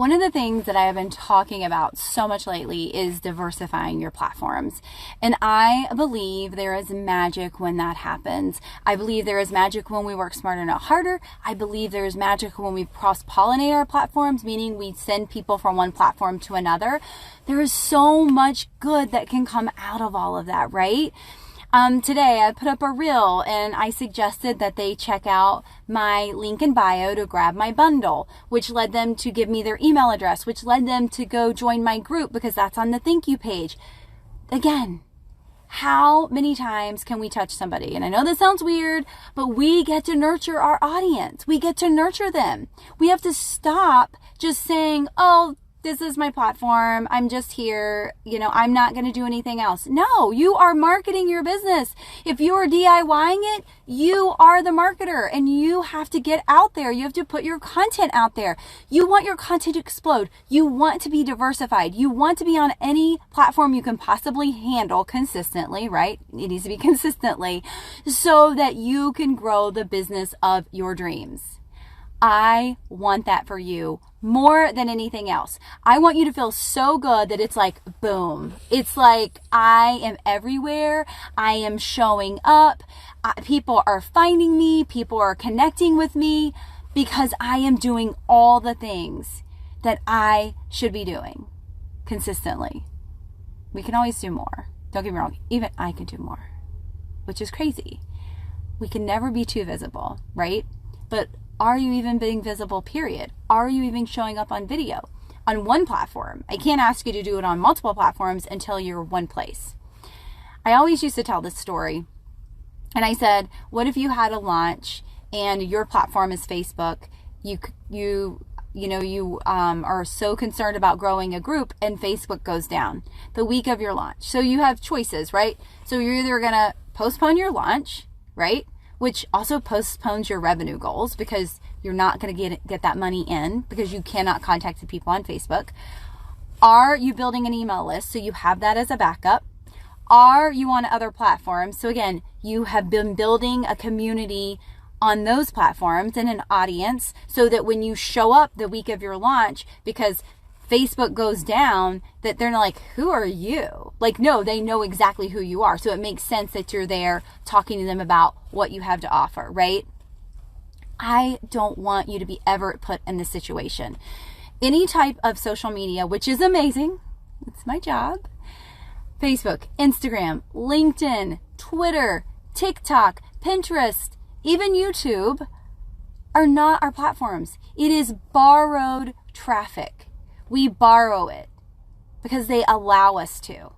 One of the things that I have been talking about so much lately is diversifying your platforms. And I believe there is magic when that happens. I believe there is magic when we work smarter, not harder. I believe there is magic when we cross-pollinate our platforms, meaning we send people from one platform to another. There is so much good that can come out of all of that, right? Today I put up a reel and I suggested that they check out my link in bio to grab my bundle, which led them to give me their email address, which led them to go join my group because that's on the thank you page. Again, how many times can we touch somebody? And I know this sounds weird, but we get to nurture our audience. We get to nurture them. We have to stop just saying, oh, this is my platform. I'm just here. I'm not going to do anything else. No, you are marketing your business. If you are DIYing it, you are the marketer and you have to get out there. You have to put your content out there. You want your content to explode. You want to be diversified. You want to be on any platform you can possibly handle consistently, right? It needs to be consistently so that you can grow the business of your dreams. I want that for you more than anything else. I want you to feel so good that it's like, boom. It's like I am everywhere. I am showing up. People are finding me. People are connecting with me because I am doing all the things that I should be doing consistently. We can always do more. Don't get me wrong. Even I can do more, which is crazy. We can never be too visible, right? But are you even being visible, period? Are you even showing up on video on one platform? I can't ask you to do it on multiple platforms until you're one place. I always used to tell this story. And I said, what if you had a launch and your platform is Facebook? You are so concerned about growing a group and Facebook goes down the week of your launch. So you have choices, right? So you're either going to postpone your launch, right? Which also postpones your revenue goals because you're not going to get that money in because you cannot contact the people on Facebook. Are you building an email list so you have that as a backup? Are you on other platforms? So again, you have been building a community on those platforms and an audience so that when you show up the week of your launch, because Facebook goes down, that they're not like, who are you? Like, no, they know exactly who you are. So it makes sense that you're there talking to them about what you have to offer, right? I don't want you to be ever put in this situation. Any type of social media, which is amazing, it's my job. Facebook, Instagram, LinkedIn, Twitter, TikTok, Pinterest, even YouTube are not our platforms. It is borrowed traffic. We borrow it because they allow us to.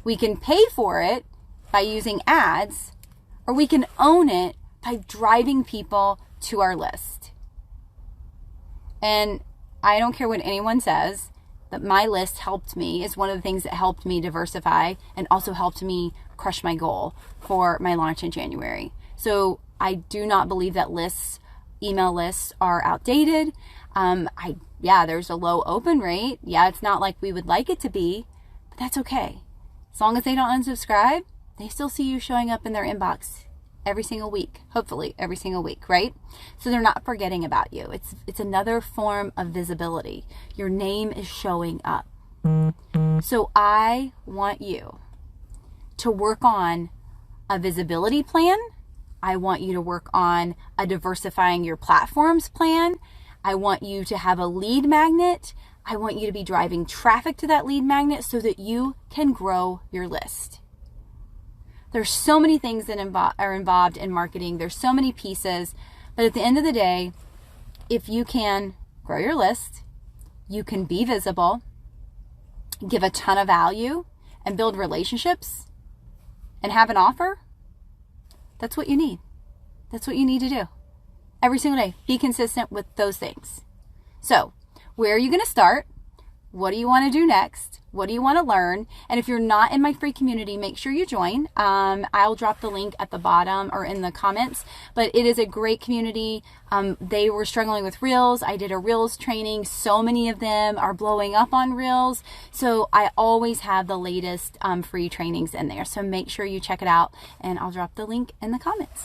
We can pay for it by using ads, or we can own it by driving people to our list. And I don't care what anyone says, that my list helped me, is one of the things that helped me diversify and also helped me crush my goal for my launch in January. So I do not believe that email lists are outdated. There's a low open rate. Yeah, it's not like we would like it to be, but that's okay. As long as they don't unsubscribe, they still see you showing up in their inbox every single week, hopefully every single week, right? So they're not forgetting about you. It's another form of visibility. Your name is showing up. So I want you to work on a visibility plan. I want you to work on a diversifying your platforms plan. I want you to have a lead magnet. I want you to be driving traffic to that lead magnet so that you can grow your list. There's so many things that are involved in marketing. There's so many pieces. But at the end of the day, if you can grow your list, you can be visible, give a ton of value, and build relationships, and have an offer, that's what you need. That's what you need to do. Every single day, be consistent with those things. So, where are you going to start? What do you want to do next? What do you want to learn? And if you're not in my free community, make sure you join. I'll drop the link at the bottom or in the comments, but it is a great community. They were struggling with Reels. I did a Reels training. So many of them are blowing up on Reels. So I always have the latest free trainings in there. So make sure you check it out, and I'll drop the link in the comments.